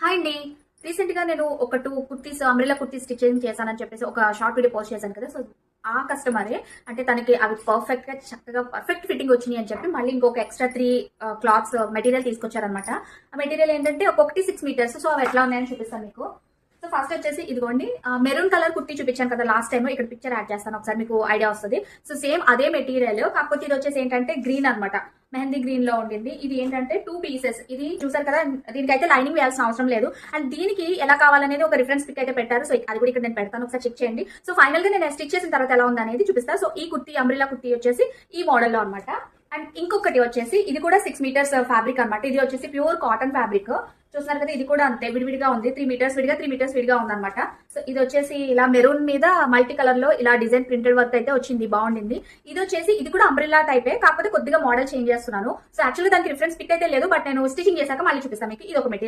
Hi అండి. Recent గా నేను ఒక 2 కుర్తీస్ అంబ్రెల్లా కుర్తీస్ స్టిచ్చింగ్ చేశానని చెప్పేసి ఒక షార్ట్ వీడియో పోస్ట్ చేశాను కదా. సో ఆ కస్టమరే అంటే తనకి అవి పర్ఫెక్ట్ గా చక్కగా పర్ఫెక్ట్ ఫిట్టింగ్ వచ్చినాయి అని చెప్పి మళ్ళీ ఇంకొక ఎక్స్ట్రా 3 క్లాత్స్ మెటీరియల్ తీసుకొచ్చారనమాట. ఆ మెటీరియల్ ఏంటంటే ఒక్కొక్కటి 6 మీటర్స్. సో అవి ఎట్లా ఉన్నాయని చూపిస్తాను మీకు. సో ఫస్ట్ వచ్చేసి ఇదిగోండి మెరూన్ కలర్ కుర్తీ చూపించాను కదా లాస్ట్ టైం. ఇక్కడ పిక్చర్ యాడ్ చేస్తాను ఒకసారి మీకు ఐడియా వస్తుంది. సో సేమ్ అదే మెటీరియల్, కాకపోతే ఇది వచ్చేసి ఏంటంటే గ్రీన్ అనమాట. మెహందీ గ్రీన్ లో ఉండింది. ఇది ఏంటంటే 2 పీసెస్. ఇది చూసారు కదా, దీనికైతే లైనింగ్ వేయాల్సిన అవసరం లేదు. అండ్ దీనికి ఎలా కావాలనేది ఒక రిఫరెన్స్ పిక్ అయితే పెట్టారు. సో అది కూడా ఇక్కడ నేను పెడతాను, ఒకసారి చెక్ చేయండి. సో ఫైనల్ గా నేను స్టిచ్ చేసిన తర్వాత ఎలా ఉంది అనేది చూపిస్తాను. సో ఈ కుర్తీ అంబ్రెల్లా కుర్తీ వచ్చేసి ఈ మోడల్ లో అనమాట. అండ్ ఇంకొకటి వచ్చేసి ఇది కూడా 6 మీటర్స్ ఫ్యాబ్రిక్ అనమాట. ఇది వచ్చేసి ప్యూర్ కాటన్ ఫ్యాబ్రిక్. చూస్తున్నారు కదా, ఇది కూడా అంతే విడివిడిగా ఉంది. 3 మీటర్స్ విడిగా, 3 మీటర్స్ విడిగా ఉందన్నమాట. సో ఇది వచ్చేసి ఇలా మెరూన్ మీద మల్టీ కలర్ లో ఇలా డిజైన్ ప్రింటెడ్ వర్క్ అయితే వచ్చింది, బాగుండింది. ఇది వచ్చేసి ఇది కూడా అంబ్రెల్లా టైపే, కాకపోతే కొద్దిగా మోడల్ చేంజ్ చేస్తున్నాను. సో యాక్చువల్లీ దానికి రిఫరెన్స్ పిక్ అయితే లేదు, బట్ నేను స్టిచింగ్ చేశాక మళ్ళీ చూపిస్తాను మీకు. ఇది ఒక మెటీరియల్.